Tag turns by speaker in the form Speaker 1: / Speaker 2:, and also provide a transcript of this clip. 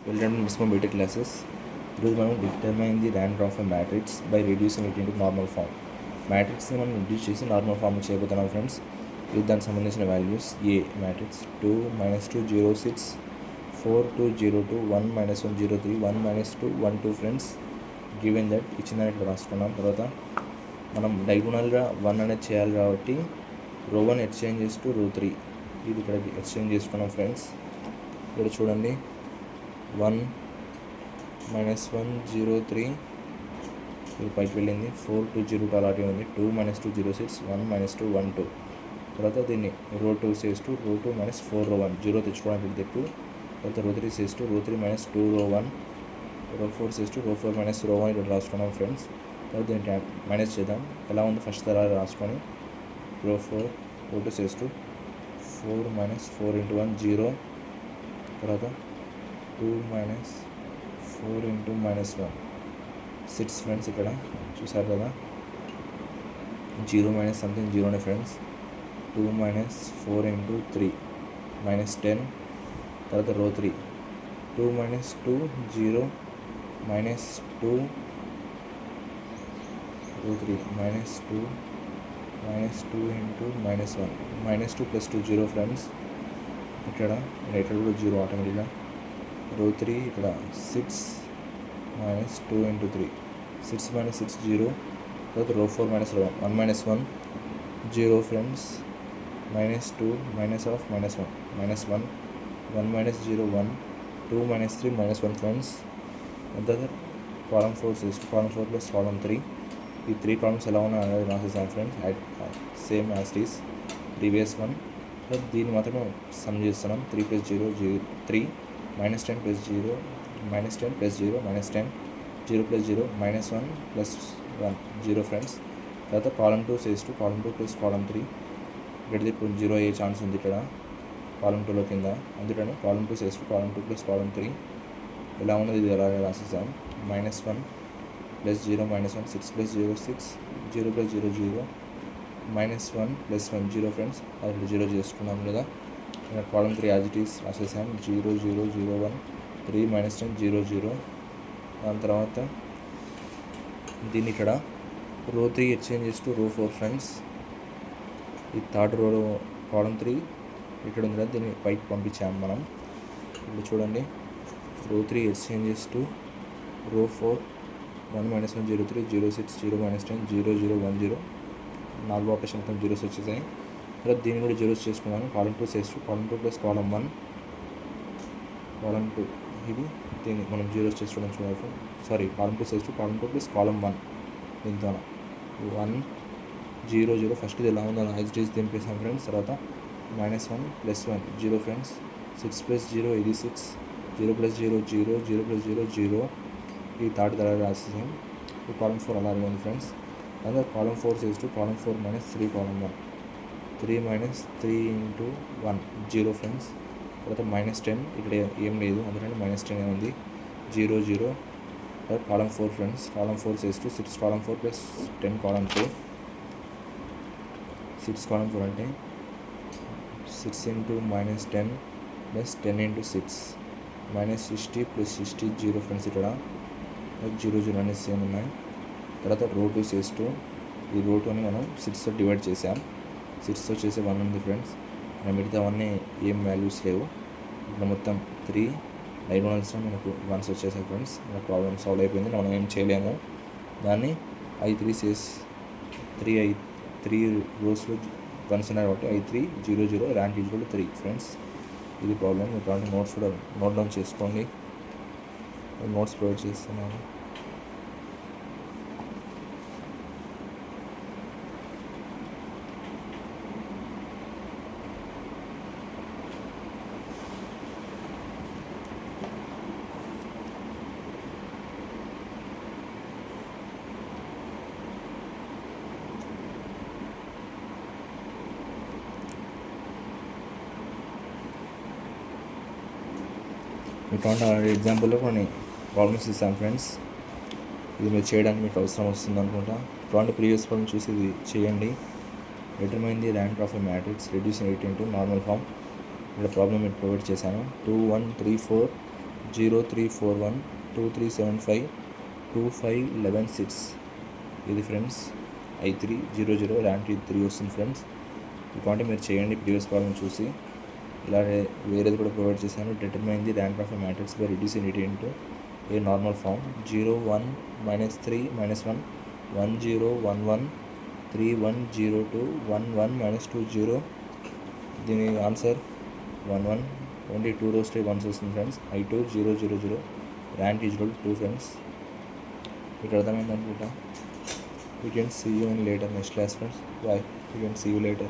Speaker 1: Welcome to Mismo BTech classes. ఈరోజు మనం determine the rank of a matrix by reducing it into normal form. మ్యాట్రిక్స్ని మనం reduce చేసి normal form చేయబోతున్నాం friends. ఇది దానికి సంబంధించిన values A matrix 2 -2 0 6 4 2 0 2 1 -1 0 3 1 -2 1 2 friends. Given that ఇచ్చిందని ఇట్లా రాసుకున్నాం. తర్వాత మనం డైగోనల్గా 1 అనేది చేయాలి కాబట్టి రో 1 ఎక్స్చేంజ్ చేస్తూ రో 3 ఇది ఇక్కడ ఎక్స్చేంజ్ చేసుకున్నాం ఫ్రెండ్స్. ఇక్కడ చూడండి 1 -1 0 3 ఇది పైకి వెళ్ళింది. 4 2 0 2 అలాగే ఉంది. 2 -2 0 6 1 -2 1 2. తర్వాత దీన్ని రో 2 సేస్ టు రో 2 -4 రో 1 0 తెచ్చుకోవడానికి ఇది ఎక్కువ. తర్వాత రో 3 సేస్ టు రో 3 -2 రో 1 రో 4 సేస్ టు రో 4 రో 1 ఇక్కడ రాసుకున్నాం ఫ్రెండ్స్. తర్వాత దీన్ని మైనస్ చేద్దాం. ఎలా ఉంది ఫస్ట్ తర రాసుకొని రో 4 రో 2 సేస్ టు 4 -4 × 1 0. తర్వాత 2 -4 × -1 6 ఫ్రెండ్స్. ఇక్కడ చూసారు కదా 0 మైనస్ సంథింగ్ జీరోనే ఫ్రెండ్స్. 2 -4 × 3 -10. తర్వాత రో 3 2 -2 0 -2 రో 3 -2 -2 × -1 -2 + 2 0 ఫ్రెండ్స్. ఇక్కడ కూడా 0 ఆటోమేటిక్గా. రో 3 ఇక్కడ 6 -2 × 3 6 -6 0. తర్వాత రో 4 -1 1 0 ఫ్రెండ్స్. -2 -1 -1 1 0 1 2 -3 -1 ఫ్రెండ్స్. తర్వాత కాలమ్ 4 కాలమ్ 4 + కాలమ్ 3 ఈ 3 కాలమ్స్ ఎలా ఉన్నాయో అనేది రాసేసాం friends. Same as it is previous one. దీన్ని మాత్రమే సమ్ చేస్తున్నాం. 3 + 0 3 -10 + 0 -10 + 0 -10 0 + 0 -1 + 1 0 ఫ్రెండ్స్. తర్వాత column 2 says to column 2 + column 3 ఇక్కడ ఇప్పుడు 0 అయ్యే ఛాన్స్ ఉంది ఇక్కడ కాలమ్ 2లో కింద. అందుకని column 2 says to column 2 + column 3 ఎలా ఉన్నది ఇది అలాగే రాసేసాం. -1 + 0 -1 6 + 0 6 0 + 0 0 -1 + 1 0 ఫ్రెండ్స్. అది 0 చేసుకున్నాం కదా. కాలమ్ 3 యాజ్ ఇట్ ఈస్ రాసేసాం. 0 0 0 1 3 -10 0 0. దాని తర్వాత దీన్ని ఇక్కడ రో 3 ఎక్స్చేంజ్ చేస్తూ రో 4 ఫ్రెండ్స్. ఈ థర్డ్ రో కాలమ్ 3 ఇక్కడ ఉంది కదా, దీన్ని పైకి పంపించాము మనం. ఇప్పుడు చూడండి రో 3 ఎక్స్చేంజ్ చేస్తూ రో 4 1 -1 0 3 0 6 0 -10 0 0 1 0 4 ఆపరేషన్ మొత్తం జీరోస్ వచ్చేసాయి. తర్వాత దీన్ని కూడా జీరోస్ చేసుకున్నాను. Column 2 says to column 2 + column 1 column 2 ఇది దీన్ని మనం జీరోస్ చేసుకోవడం చూడాలి. Sorry column 2 says to column 2 + column 1 దీంతో 1 0 0 ఫస్ట్ ఇది ఎలా ఉందో యాజ్ ఇట్ ఈస్ దింపేసాం ఫ్రెండ్స్. తర్వాత -1 + 1 0 ఫ్రెండ్స్. 6 + 0 ఇది 6 0 + 0 0 0 + 0 0 ఈ థర్డ్ తర రాసేసాం. కాలమ్ 4 అలాగే ఉంది ఫ్రెండ్స్. అదే column 4 says to column 4 -3 column 1 3 -3 × 1 0 friends. తర్వాత -10 ఇక్కడ ఏం లేదు అందుకని -10 ఉంది 0 0. తర్వాత column 4 friends. Column 4 says to 6 column 4 + 10 column 2 6 column 4 అంటే 6 × -10 + 10 × 6 -60 + 60 0 ఫ్రెండ్స్. ఇక్కడ 0 0 అనేది సేమ్ ఉన్నాయి. తర్వాత రో 2 సేస్ టు ఈ రో 2ని మనం 6తో డివైడ్ చేసాం. 6తో చేసే 1 ఉంది ఫ్రెండ్స్. మిగతా అవన్నీ ఏం వాల్యూస్ లేవు. ఇక్కడ మొత్తం 3 డైగోనల్స్లో మనకు 1s వచ్చేసాయి ఫ్రెండ్స్. మన ప్రాబ్లమ్ సాల్వ్ అయిపోయింది. మనం ఏం చేయలేము దాన్ని. I3 సేస్ 3 రోస్లో 1s ఉన్నాయి కాబట్టి I3 0 0 ర్యాంక్ = 3 ఫ్రెండ్స్. ఇది ప్రాబ్లం. మీరు నోట్స్ కూడా నోట్ డౌన్ చేసుకోండి. నోట్స్ ప్రొవైడ్ చేస్తున్నాను. ఇటువంటి ఎగ్జాంపుల్లో కొన్ని ప్రాబ్లమ్స్ ఇస్తాను ఫ్రెండ్స్. ఇది మీరు చేయడానికి మీకు అవసరం వస్తుంది అనుకుంటా. ఇటువంటి ప్రీవియస్ ప్రాబ్లమ్ చూసి ఇది చేయండి. Determine the rank of a matrix reducing it into normal form. ఇక్కడ ప్రాబ్లమ్ మీకు ప్రొవైడ్ చేశాను. 2 1 3 4 0341 2375 2511 6. ఇది ఫ్రెండ్స్ I300 ర్యాంక్ 3 వస్తుంది ఫ్రెండ్స్. ఇటువంటి మీరు చేయండి ప్రీవియస్ ప్రాబ్లం చూసి. ఇలాగే వేరేది కూడా ప్రొవైడ్ చేశాను. Determine the rank of a matrix by reducing it into a normal form. 0 1 -3 -1 1 0 1 1 3 1 0 2 1 1 -2 0. దీని ఆన్సర్ 1 1. ఓన్లీ 2 rows 1s వస్తుంది friends. I2 0 0 0 rank equal 2 friends. మీకు అర్థమైంది అనుకుంటా. We can see you in later next class friends. Bye. We can see you later.